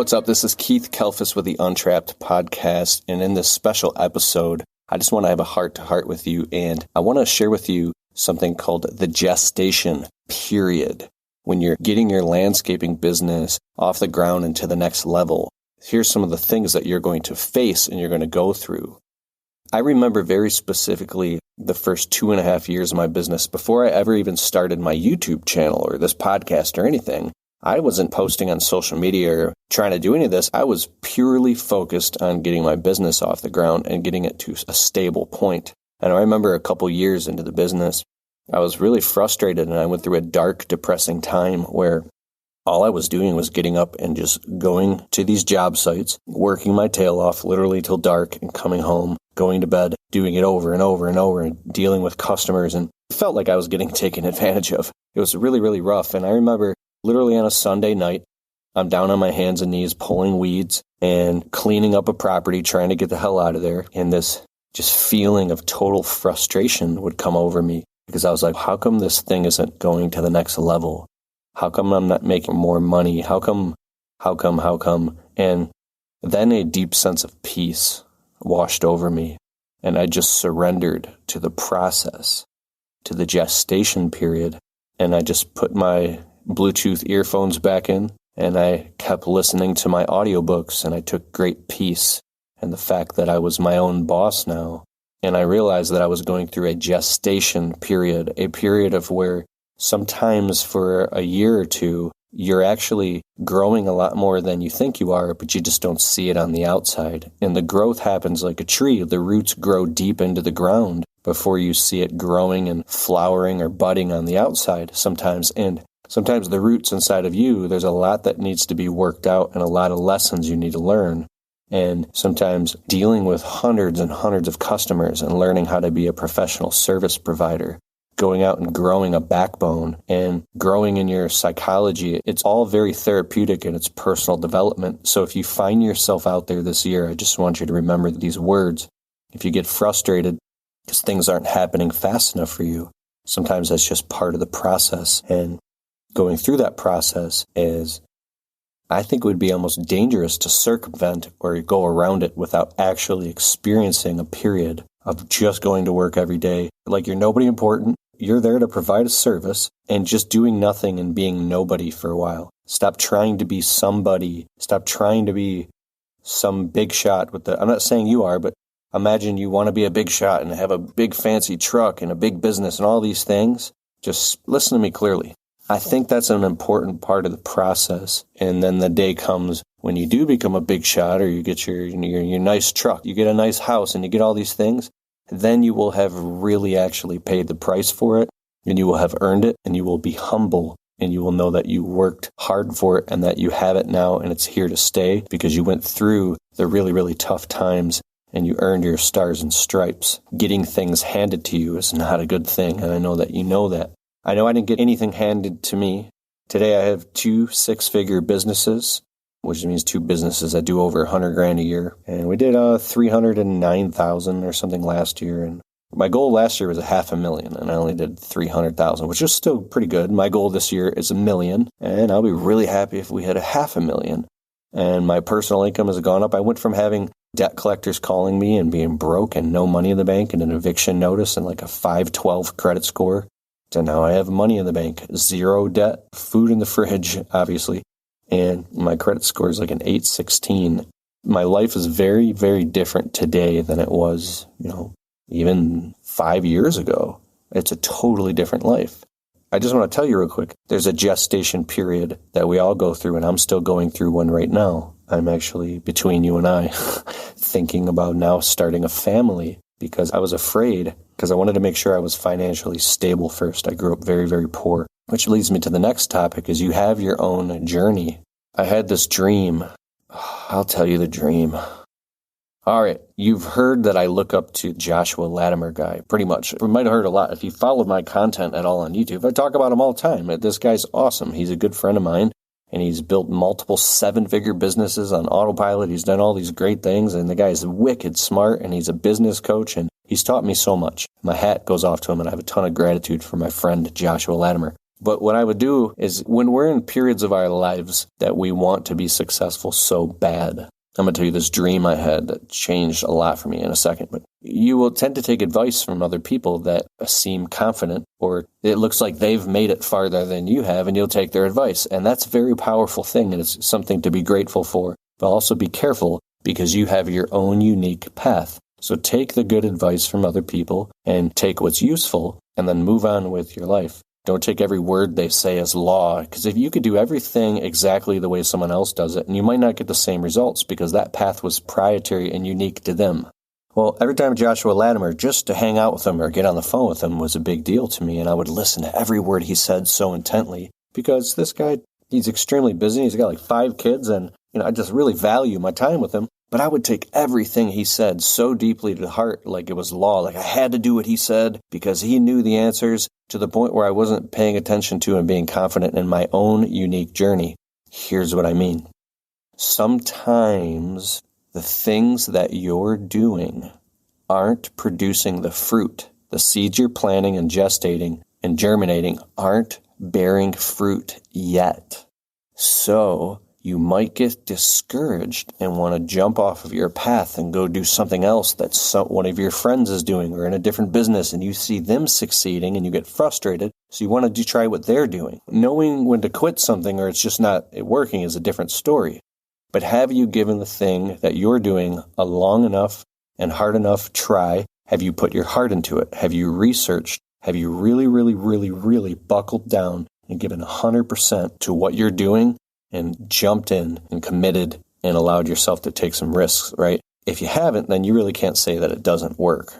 What's up? This is Keith Kalfas with the Untrapped podcast, and in this special episode, I just want to have a heart-to-heart with you, and I want to share with you something called the gestation period. When you're getting your landscaping business off the ground and to the next level, here's some of the things that you're going to face and you're going to go through. I remember very specifically the first 2.5 years of my business before I ever even started my YouTube channel or this podcast or anything. I wasn't posting on social media or trying to do any of this. I was purely focused on getting my business off the ground and getting it to a stable point. And I remember a couple years into the business, I was really frustrated and I went through a dark, depressing time where all I was doing was getting up and just going to these job sites, working my tail off literally till dark and coming home, going to bed, doing it over and over and over and dealing with customers. And it felt like I was getting taken advantage of. It was really, really rough. And I remember literally on a Sunday night, I'm down on my hands and knees pulling weeds and cleaning up a property, trying to get the hell out of there. And this just feeling of total frustration would come over me because I was like, how come this thing isn't going to the next level? How come I'm not making more money? How come? And then a deep sense of peace washed over me. And I just surrendered to the process, to the gestation period. And I just put my Bluetooth earphones back in, and I kept listening to my audiobooks, and I took great peace in the fact that I was my own boss now. And I realized that I was going through a gestation period, a period of where sometimes for a year or two, you're actually growing a lot more than you think you are, but you just don't see it on the outside. And the growth happens like a tree. The roots grow deep into the ground before you see it growing and flowering or budding on the outside sometimes. And sometimes the roots inside of you, there's a lot that needs to be worked out and a lot of lessons you need to learn. And sometimes dealing with hundreds and hundreds of customers and learning how to be a professional service provider, going out and growing a backbone and growing in your psychology, it's all very therapeutic in its personal development. So if you find yourself out there this year, I just want you to remember these words. If you get frustrated because things aren't happening fast enough for you, sometimes that's just part of the process. And going through that process is, I think it would be almost dangerous to circumvent or go around it without actually experiencing a period of just going to work every day. Like you're nobody important. You're there to provide a service and just doing nothing and being nobody for a while. Stop trying to be somebody. Stop trying to be some big shot with I'm not saying you are, but imagine you want to be a big shot and have a big fancy truck and a big business and all these things. Just listen to me clearly. I think that's an important part of the process. And then the day comes when you do become a big shot or you get your nice truck, you get a nice house and you get all these things, then you will have really actually paid the price for it and you will have earned it and you will be humble and you will know that you worked hard for it and that you have it now and it's here to stay because you went through the really, really tough times and you earned your stars and stripes. Getting things handed to you is not a good thing, and I know that you know that. I know I didn't get anything handed to me. Today I have 2 6-figure businesses, which means 2 businesses that do over $100,000 a year. And we did $309,000 or something last year. And my goal last year was $500,000, and I only did $300,000, which is still pretty good. My goal this year is $1 million, and I'll be really happy if we hit $500,000. And my personal income has gone up. I went from having debt collectors calling me and being broke and no money in the bank and an eviction notice and like a 512 credit score. So now I have money in the bank, 0 debt, food in the fridge, obviously, and my credit score is like an 816. My life is very, very different today than it was, even 5 years ago. It's a totally different life. I just want to tell you real quick, there's a gestation period that we all go through, and I'm still going through one right now. I'm actually, between you and I, thinking about now starting a family. Because I was afraid, because I wanted to make sure I was financially stable first. I grew up very, very poor, which leads me to the next topic is you have your own journey. I had this dream. I'll tell you the dream. All right, you've heard that I look up to Joshua Latimer guy, pretty much. You might have heard a lot. If you followed my content at all on YouTube, I talk about him all the time. This guy's awesome. He's a good friend of mine. And he's built multiple 7-figure businesses on autopilot. He's done all these great things, and the guy's wicked smart, and he's a business coach, and he's taught me so much. My hat goes off to him, and I have a ton of gratitude for my friend Joshua Latimer. But what I would do is when we're in periods of our lives that we want to be successful so bad, I'm going to tell you this dream I had that changed a lot for me in a second, but you will tend to take advice from other people that seem confident, or it looks like they've made it farther than you have, and you'll take their advice. And that's a very powerful thing, and it's something to be grateful for, but also be careful because you have your own unique path. So take the good advice from other people and take what's useful and then move on with your life. Don't take every word they say as law, because if you could do everything exactly the way someone else does it, and you might not get the same results because that path was proprietary and unique to them. Well, every time Joshua Latimer, just to hang out with him or get on the phone with him was a big deal to me, and I would listen to every word he said so intently because this guy, he's extremely busy. He's got like 5 kids, and I just really value my time with him. But I would take everything he said so deeply to heart, like it was law. Like I had to do what he said because he knew the answers, to the point where I wasn't paying attention to and being confident in my own unique journey. Here's what I mean. Sometimes the things that you're doing aren't producing the fruit. The seeds you're planting and gestating and germinating aren't bearing fruit yet. So you might get discouraged and want to jump off of your path and go do something else that one of your friends is doing, or in a different business, and you see them succeeding and you get frustrated. So you want to try what they're doing. Knowing when to quit something or it's just not working is a different story. But have you given the thing that you're doing a long enough and hard enough try? Have you put your heart into it? Have you researched? Have you really, really, really, really buckled down and given 100% to what you're doing? And jumped in and committed and allowed yourself to take some risks, right? If you haven't, then you really can't say that it doesn't work.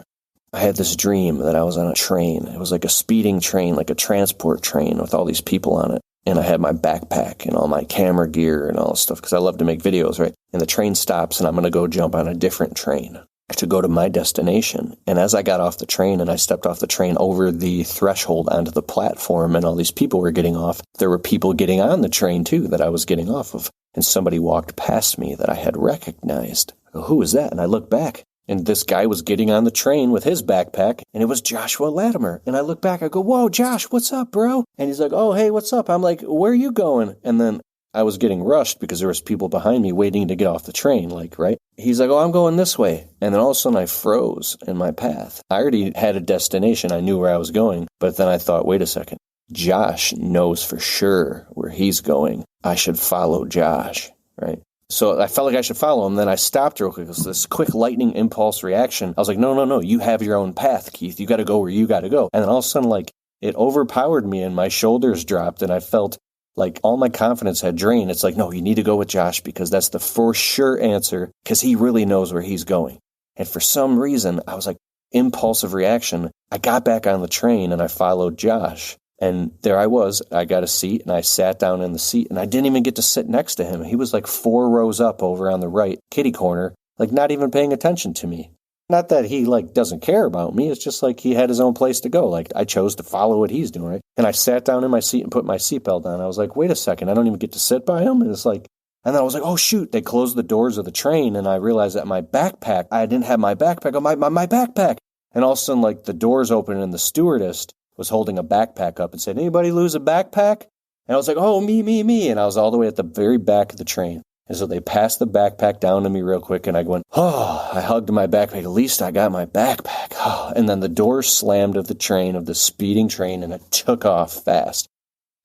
I had this dream that I was on a train. It was like a speeding train, like a transport train with all these people on it. And I had my backpack and all my camera gear and all this stuff because I love to make videos, right? And the train stops and I'm going to go jump on a different train to go to my destination. And as I got off the train and I stepped off the train over the threshold onto the platform and all these people were getting off, there were people getting on the train too that I was getting off of. And somebody walked past me that I had recognized. I go, who is that? And I look back and this guy was getting on the train with his backpack and it was Joshua Latimer. And I look back, I go, whoa, Josh, what's up, bro? And he's like, oh, hey, what's up? I'm like, where are you going? And then I was getting rushed because there was people behind me waiting to get off the train, right? He's like, oh, I'm going this way. And then all of a sudden I froze in my path. I already had a destination. I knew where I was going. But then I thought, wait a second. Josh knows for sure where he's going. I should follow Josh, right? So I felt like I should follow him. Then I stopped real quick. It was this quick lightning impulse reaction. I was like, no. You have your own path, Keith. You got to go where you got to go. And then all of a sudden, it overpowered me and my shoulders dropped and I felt like all my confidence had drained. It's like, no, you need to go with Josh because that's the for sure answer because he really knows where he's going. And for some reason, I was like, impulsive reaction. I got back on the train and I followed Josh. And there I was. I got a seat and I sat down in the seat and I didn't even get to sit next to him. He was like 4 rows up over on the right kitty corner, not even paying attention to me. Not that he doesn't care about me. It's just he had his own place to go. I chose to follow what he's doing, right? And I sat down in my seat and put my seatbelt on. I was like, wait a second, I don't even get to sit by him. And and then I was like, oh shoot, they closed the doors of the train. And I realized that my backpack, I didn't have my backpack. Oh, my backpack. And all of a sudden, the doors opened and the stewardess was holding a backpack up and said, anybody lose a backpack? And I was like, oh, me. And I was all the way at the very back of the train. And so they passed the backpack down to me real quick, and I went, oh, I hugged my backpack. At least I got my backpack. Oh. And then the door slammed of the train, of the speeding train, and it took off fast.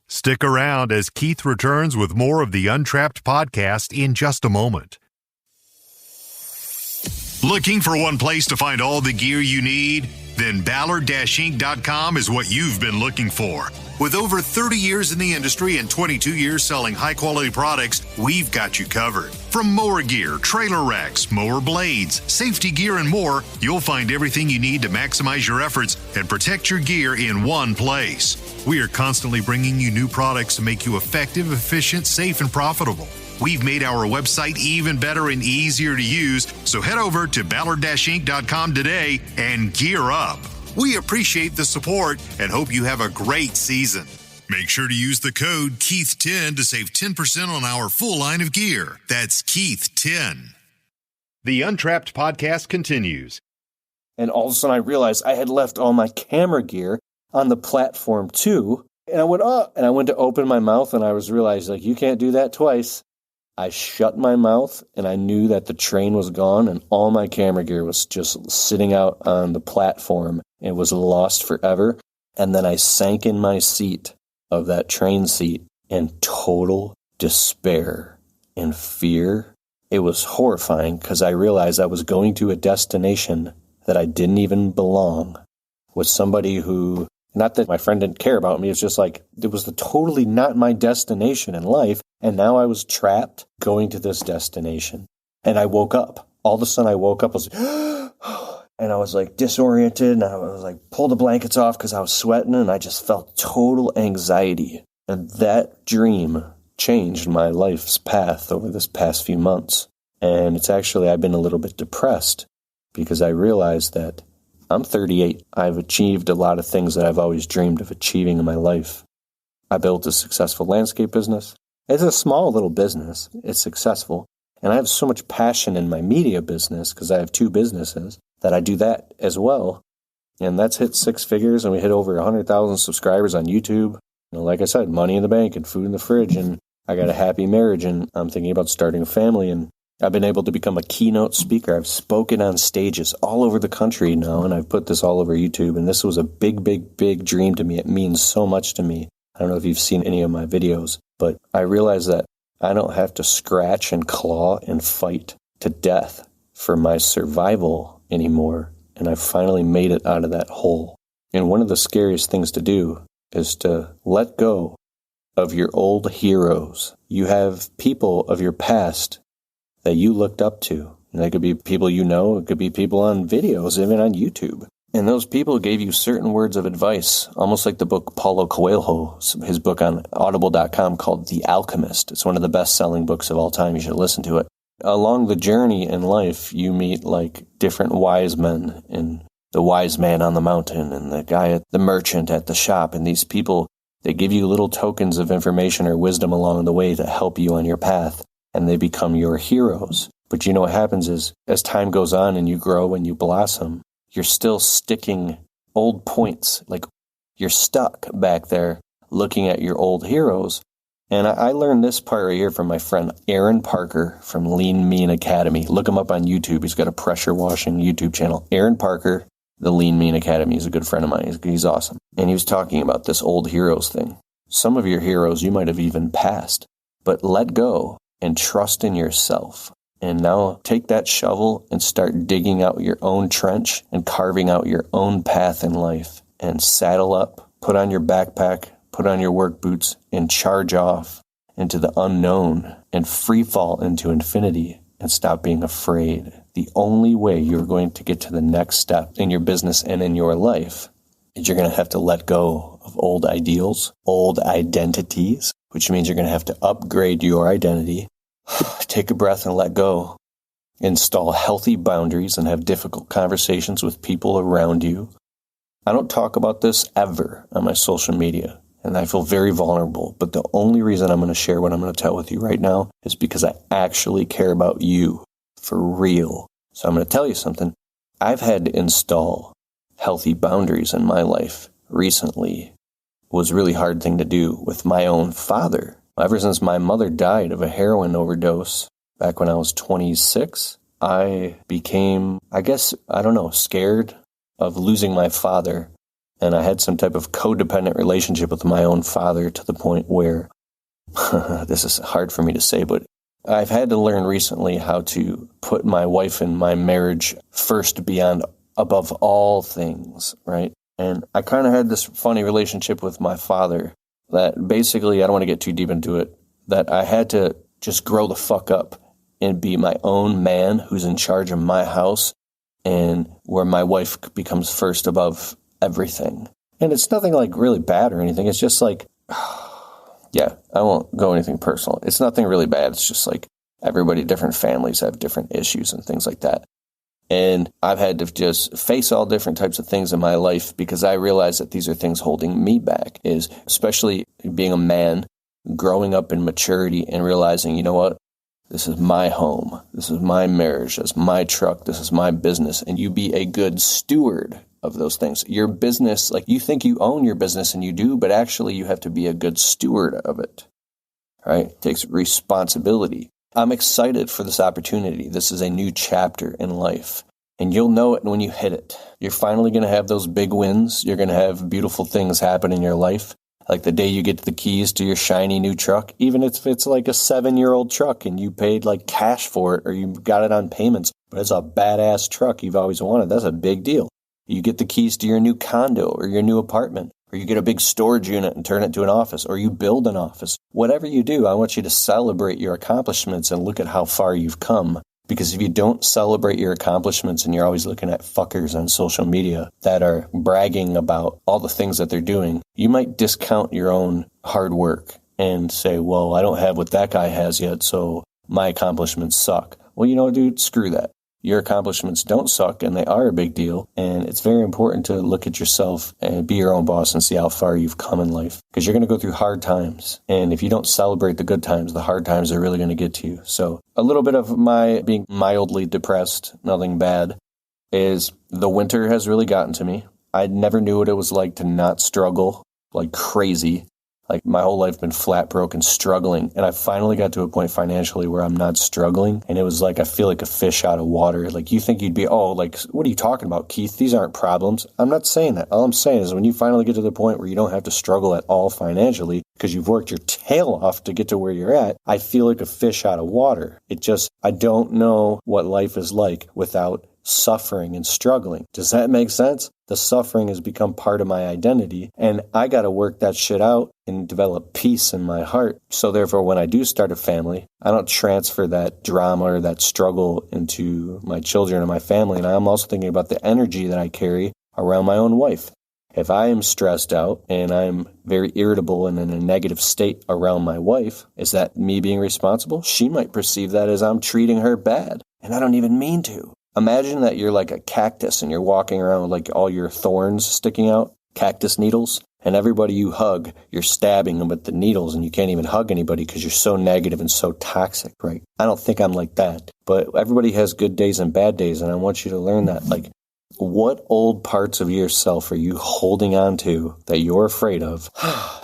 Stick around as Keith returns with more of the Untrapped podcast in just a moment. Looking for one place to find all the gear you need? Then Ballard-Inc.com is what you've been looking for. With over 30 years in the industry and 22 years selling high-quality products, we've got you covered. From mower gear, trailer racks, mower blades, safety gear, and more, you'll find everything you need to maximize your efforts and protect your gear in one place. We are constantly bringing you new products to make you effective, efficient, safe, and profitable. We've made our website even better and easier to use, so head over to Ballard-Inc.com today and gear up. We appreciate the support and hope you have a great season. Make sure to use the code Keith10 to save 10% on our full line of gear. That's Keith10. The Untrapped podcast continues. And all of a sudden I realized I had left all my camera gear on the platform too. And I went, oh, and I went to open my mouth and I was realized, like, you can't do that twice. I shut my mouth and I knew that the train was gone and all my camera gear was just sitting out on the platform and was lost forever. And then I sank in my seat of that train seat in total despair and fear. It was horrifying because I realized I was going to a destination that I didn't even belong with somebody who, not that my friend didn't care about me, it's just like, it was totally not my destination in life. And now I was trapped going to this destination. And I woke up. All of a sudden I woke up, I was and I was like disoriented, and I was like, pull the blankets off because I was sweating, and I just felt total anxiety. And that dream changed my life's path over this past few months. And it's actually, I've been a little bit depressed because I realized that I'm 38. I've achieved a lot of things that I've always dreamed of achieving in my life. I built a successful landscape business. It's a small little business. It's successful. And I have so much passion in my media business because I have 2 businesses that I do that as well. And that's hit 6 figures, and we hit over 100,000 subscribers on YouTube. Like I said, money in the bank and food in the fridge, and I got a happy marriage, and I'm thinking about starting a family, and I've been able to become a keynote speaker. I've spoken on stages all over the country now, and I've put this all over YouTube, and this was a big, big, big dream to me. It means so much to me. I don't know if you've seen any of my videos, but I realized that I don't have to scratch and claw and fight to death for my survival anymore, and I finally made it out of that hole. And one of the scariest things to do is to let go of your old heroes. You have people of your past that you looked up to. And they could be people you know, it could be people on videos, even on YouTube. And those people gave you certain words of advice, almost like the book Paulo Coelho, his book on audible.com called The Alchemist. It's one of the best-selling books of all time. You should listen to it. Along the journey in life, you meet like different wise men, and the wise man on the mountain and the guy at the merchant at the shop. And these people, they give you little tokens of information or wisdom along the way to help you on your path, and they become your heroes. But you know what happens is, as time goes on and you grow and you blossom, you're still sticking old points. Like, you're stuck back there looking at your old heroes. And I learned this part right here from my friend Aaron Parker from Lean Mean Academy. Look him up on YouTube. He's got a pressure washing YouTube channel. Aaron Parker, the Lean Mean Academy. He's a good friend of mine. He's awesome. And he was talking about this old heroes thing. Some of your heroes you might have even passed. But let go and trust in yourself. And now take that shovel and start digging out your own trench and carving out your own path in life. And saddle up, put on your backpack, put on your work boots, and charge off into the unknown and free fall into infinity and stop being afraid. The only way you're going to get to the next step in your business and in your life is you're going to have to let go of old ideals, old identities, which means you're going to have to upgrade your identity. Take a breath and let go. Install healthy boundaries and have difficult conversations with people around you. I don't talk about this ever on my social media, and I feel very vulnerable, but the only reason I'm going to share what I'm going to tell with you right now is because I actually care about you for real. So I'm going to tell you something. I've had to install healthy boundaries in my life recently. It was a really hard thing to do with my own father. Ever since my mother died of a heroin overdose back when I was 26, I became, scared of losing my father. And I had some type of codependent relationship with my own father to the point where, this is hard for me to say, but I've had to learn recently how to put my wife and my marriage first above all things, right? And I kind of had this funny relationship with my father that basically, I don't want to get too deep into it, that I had to just grow the fuck up and be my own man who's in charge of my house, and where my wife becomes first above everything. And it's nothing like really bad or anything. It's just like, yeah, I won't go anything personal. It's nothing really bad. It's just like different families have different issues and things like that. And I've had to just face all different types of things in my life because I realize that these are things holding me back, is especially being a man, growing up in maturity and realizing, you know what, this is my home, this is my marriage, this is my truck, this is my business, and you be a good steward of those things. Your business, like you think you own your business and you do, but actually you have to be a good steward of it, right? It takes responsibility. I'm excited for this opportunity. This is a new chapter in life. And you'll know it when you hit it. You're finally going to have those big wins. You're going to have beautiful things happen in your life. Like the day you get the keys to your shiny new truck, even if it's like a 7-year-old truck and you paid like cash for it or you got it on payments, but it's a badass truck you've always wanted. That's a big deal. You get the keys to your new condo or your new apartment, or you get a big storage unit and turn it into an office, or you build an office. Whatever you do, I want you to celebrate your accomplishments and look at how far you've come. Because if you don't celebrate your accomplishments and you're always looking at fuckers on social media that are bragging about all the things that they're doing, you might discount your own hard work and say, well, I don't have what that guy has yet, so my accomplishments suck. Well, you know, dude, screw that. Your accomplishments don't suck, and they are a big deal. And it's very important to look at yourself and be your own boss and see how far you've come in life. Because you're going to go through hard times. And if you don't celebrate the good times, the hard times are really going to get to you. So a little bit of my being mildly depressed, nothing bad, is the winter has really gotten to me. I never knew what it was like to not struggle like crazy. Like my whole life been flat broke and struggling. And I finally got to a point financially where I'm not struggling. And it was like, I feel like a fish out of water. Like you think you'd be, oh, like, what are you talking about, Keith? These aren't problems. I'm not saying that. All I'm saying is when you finally get to the point where you don't have to struggle at all financially because you've worked your tail off to get to where you're at, I feel like a fish out of water. I don't know what life is like without suffering and struggling. Does that make sense? The suffering has become part of my identity, and I got to work that shit out and develop peace in my heart. So therefore, when I do start a family, I don't transfer that drama or that struggle into my children and my family. And I'm also thinking about the energy that I carry around my own wife. If I am stressed out and I'm very irritable and in a negative state around my wife, is that me being responsible? She might perceive that as I'm treating her bad, and I don't even mean to. Imagine that you're like a cactus and you're walking around with like all your thorns sticking out, cactus needles, and everybody you hug, you're stabbing them with the needles and you can't even hug anybody because you're so negative and so toxic, right? I don't think I'm like that, but everybody has good days and bad days, and I want you to learn that. Like, what old parts of yourself are you holding on to that you're afraid of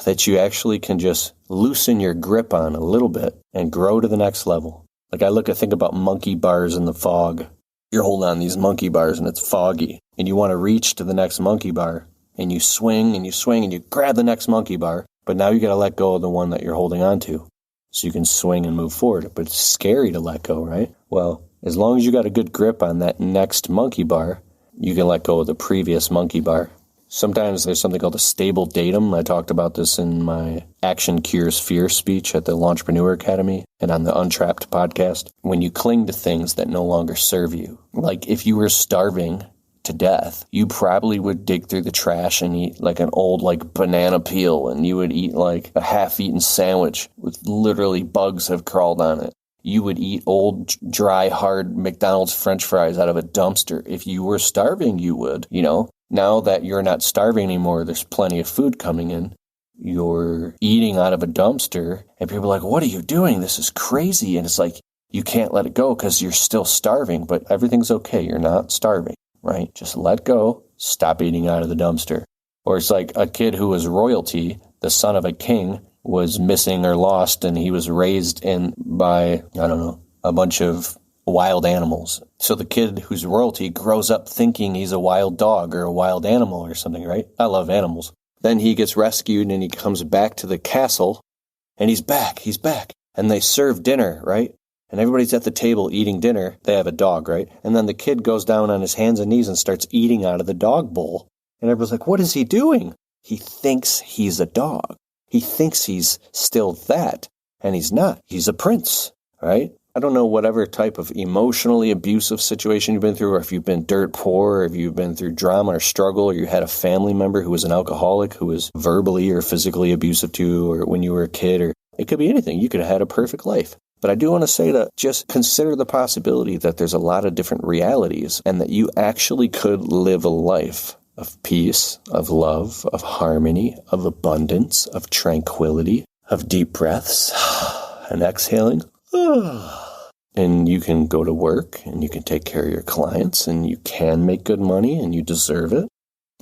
that you actually can just loosen your grip on a little bit and grow to the next level? Like think about monkey bars in the fog. You're holding on these monkey bars and it's foggy and you want to reach to the next monkey bar and you swing and you swing and you grab the next monkey bar, but now you got to let go of the one that you're holding on to so you can swing and move forward. But it's scary to let go, right? Well, as long as you got a good grip on that next monkey bar, you can let go of the previous monkey bar. Sometimes there's something called a stable datum. I talked about this in my Action Cures Fear speech at the Launchpreneur Academy and on the Untrapped podcast. When you cling to things that no longer serve you, like if you were starving to death, you probably would dig through the trash and eat like an old like banana peel, and you would eat like a half-eaten sandwich with literally bugs have crawled on it. You would eat old, dry, hard McDonald's French fries out of a dumpster. If you were starving, you would, Now that you're not starving anymore, there's plenty of food coming in. You're eating out of a dumpster, and people are like, what are you doing? This is crazy. And it's like, you can't let it go because you're still starving, but everything's okay. You're not starving, right? Just let go. Stop eating out of the dumpster. Or it's like a kid who was royalty, the son of a king, was missing or lost, and he was raised by, a bunch of wild animals. So the kid who's royalty grows up thinking he's a wild dog or a wild animal or something, right? I love animals. Then he gets rescued and he comes back to the castle, and he's back. And they serve dinner, right? And everybody's at the table eating dinner. They have a dog, right? And then the kid goes down on his hands and knees and starts eating out of the dog bowl. And everybody's like, what is he doing? He thinks he's a dog. He thinks he's still that, and he's not. He's a prince, right? I don't know whatever type of emotionally abusive situation you've been through, or if you've been dirt poor, or if you've been through drama or struggle, or you had a family member who was an alcoholic, who was verbally or physically abusive to you, or when you were a kid, or it could be anything. You could have had a perfect life. But I do want to say that just consider the possibility that there's a lot of different realities and that you actually could live a life of peace, of love, of harmony, of abundance, of tranquility, of deep breaths and exhaling. And you can go to work and you can take care of your clients and you can make good money and you deserve it.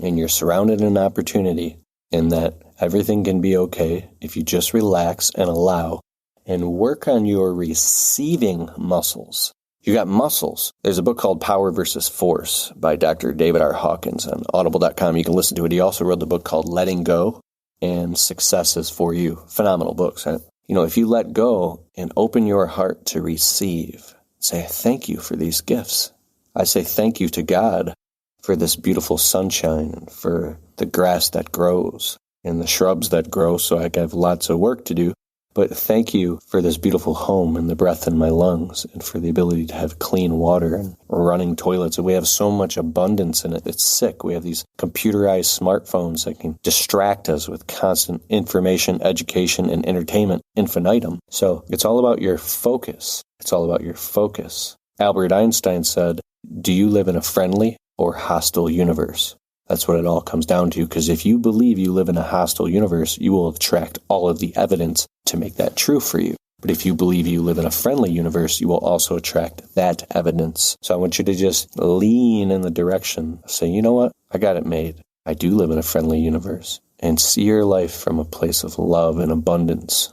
And you're surrounded in opportunity, and that everything can be okay if you just relax and allow and work on your receiving muscles. You got muscles. There's a book called Power versus Force by Dr. David R. Hawkins on audible.com. You can listen to it. He also wrote the book called Letting Go and Success is for You. Phenomenal books. Right? If you let go and open your heart to receive, say thank you for these gifts. I say thank you to God for this beautiful sunshine and for the grass that grows and the shrubs that grow, so I have lots of work to do. But thank you for this beautiful home and the breath in my lungs and for the ability to have clean water and running toilets. We have so much abundance in it. It's sick. We have these computerized smartphones that can distract us with constant information, education, and entertainment infinitum. So it's all about your focus. It's all about your focus. Albert Einstein said, "Do you live in a friendly or hostile universe?" That's what it all comes down to, because if you believe you live in a hostile universe, you will attract all of the evidence to make that true for you. But if you believe you live in a friendly universe, you will also attract that evidence. So I want you to just lean in the direction, say, you know what? I got it made. I do live in a friendly universe. And see your life from a place of love and abundance,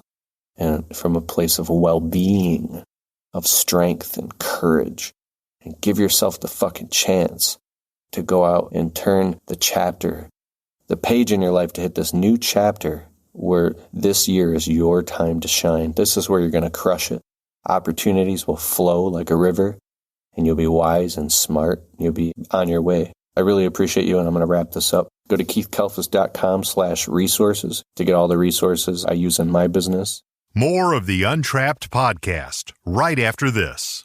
and from a place of well-being, of strength and courage. And give yourself the fucking chance to go out and turn the page in your life, to hit this new chapter where this year is your time to shine. This is where you're going to crush it. Opportunities will flow like a river, and you'll be wise and smart. You'll be on your way. I really appreciate you, and I'm going to wrap this up. Go to keithkalfas.com/resources to get all the resources I use in my business. More of the Untrapped podcast right after this.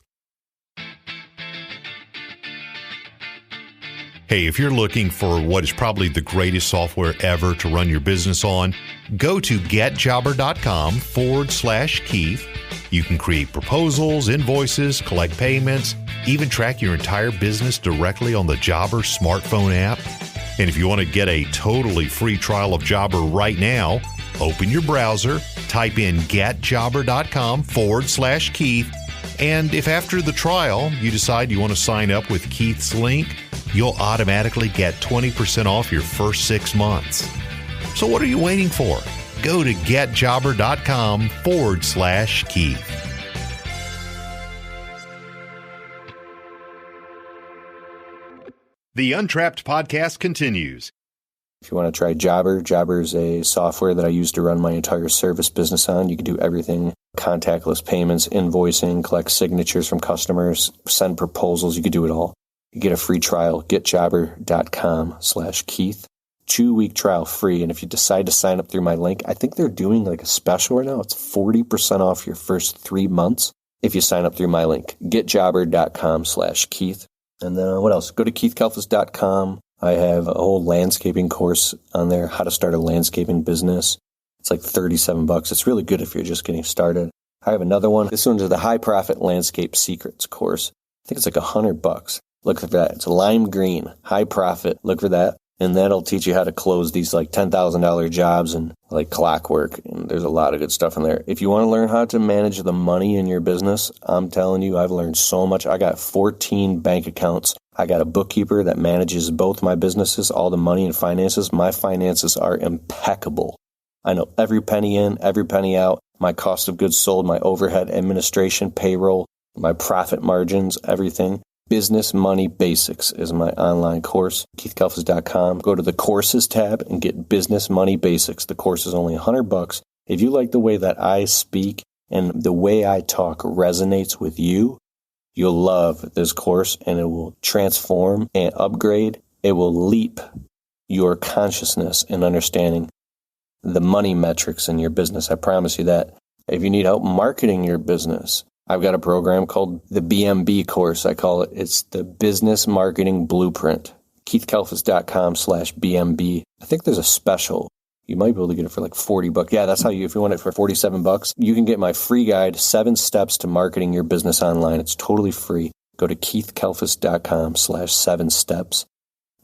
Hey, if you're looking for what is probably the greatest software ever to run your business on, go to getjobber.com/Keith. You can create proposals, invoices, collect payments, even track your entire business directly on the Jobber smartphone app. And if you want to get a totally free trial of Jobber right now, open your browser, type in getjobber.com/Keith. And if after the trial you decide you want to sign up with Keith's link, you'll automatically get 20% off your first 6 months. So what are you waiting for? Go to getjobber.com/Keith. The Untrapped podcast continues. If you want to try Jobber, Jobber is a software that I use to run my entire service business on. You can do everything: contactless payments, invoicing, collect signatures from customers, send proposals. You can do it all. You get a free trial, getjobber.com/Keith. 2-week trial free. And if you decide to sign up through my link, I think they're doing like a special right now. It's 40% off your first 3 months if you sign up through my link, getjobber.com/Keith. And then what else? Go to keithkalfas.com. I have a whole landscaping course on there, how to start a landscaping business. It's like $37. It's really good if you're just getting started. I have another one. This one's the High Profit Landscape Secrets course. I think it's like $100. Look for that. It's lime green, high profit. Look for that. And that'll teach you how to close these like $10,000 jobs and like clockwork. And there's a lot of good stuff in there. If you want to learn how to manage the money in your business, I'm telling you, I've learned so much. I got 14 bank accounts. I got a bookkeeper that manages both my businesses, all the money and finances. My finances are impeccable. I know every penny in, every penny out, my cost of goods sold, my overhead, administration, payroll, my profit margins, everything. Business Money Basics is my online course, keithkalfas.com. Go to the courses tab and get Business Money Basics. The course is only $100. If you like the way that I speak and the way I talk resonates with you, you'll love this course, and it will transform and upgrade. It will leap your consciousness in understanding the money metrics in your business. I promise you that. If you need help marketing your business, I've got a program called the BMB course. I call it. It's the Business Marketing Blueprint. keithkalfas.com/BMB. I think there's a special. You might be able to get it for like $40. Yeah, that's how if you want it for $47, you can get my free guide, 7 Steps to Marketing Your Business Online. It's totally free. Go to keithkalfas.com/7steps,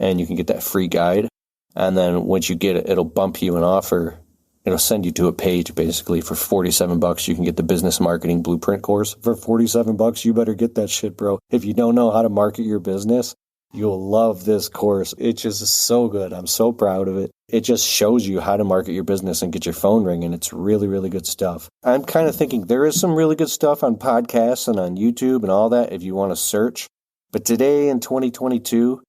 and you can get that free guide. And then once you get it, it'll bump you an offer. It'll send you to a page basically for $47. You can get the Business Marketing Blueprint course for $47. You better get that shit, bro. If you don't know how to market your business, You'll love this course. It just is so good. I'm so proud of it. It just shows you how to market your business and get your phone ringing. It's really, really good stuff. I'm kind of thinking there is some really good stuff on podcasts and on YouTube and all that if you want to search. But today in 2022,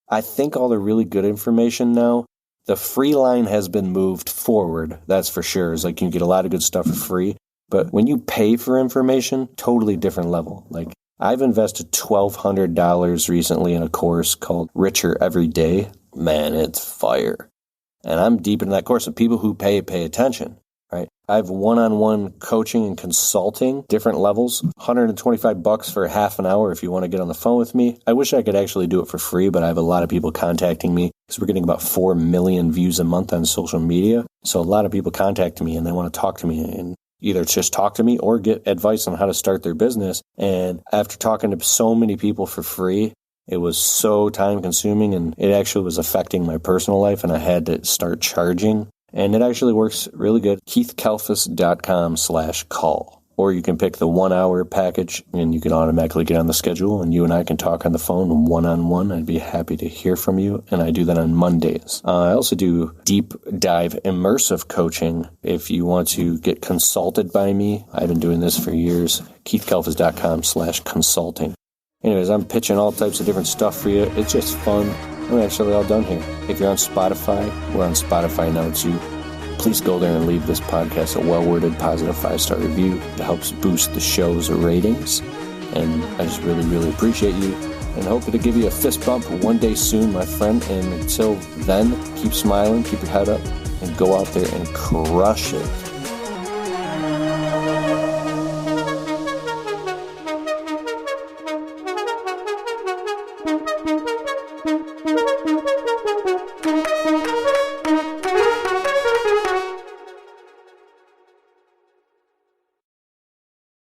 I think all the really good information now, the free line has been moved forward. That's for sure. It's like you can get a lot of good stuff for free. But when you pay for information, totally different level. Like I've invested $1,200 recently in a course called Richer Every Day. Man, it's fire. And I'm deep in that course, and people who pay attention, right? I have one-on-one coaching and consulting, different levels, $125 for half an hour if you want to get on the phone with me. I wish I could actually do it for free, but I have a lot of people contacting me because we're getting about 4 million views a month on social media. So a lot of people contact me and they want to talk to me and either just talk to me or get advice on how to start their business. And after talking to so many people for free, it was so time consuming and it actually was affecting my personal life and I had to start charging. And it actually works really good. KeithKalfas.com/call. Or you can pick the 1 hour package and you can automatically get on the schedule and you and I can talk on the phone one-on-one. I'd be happy to hear from you. And I do that on Mondays. I also do deep dive immersive coaching. If you want to get consulted by me, I've been doing this for years. KeithKalfas.com/consulting. Anyways, I'm pitching all types of different stuff for you. It's just fun. I'm actually all done here. If you're on Spotify, we're on Spotify now too. Please go there and leave this podcast a well-worded, positive 5-star review. It helps boost the show's ratings. And I just really, really appreciate you. And hope to give you a fist bump one day soon, my friend. And until then, keep smiling, keep your head up, and go out there and crush it.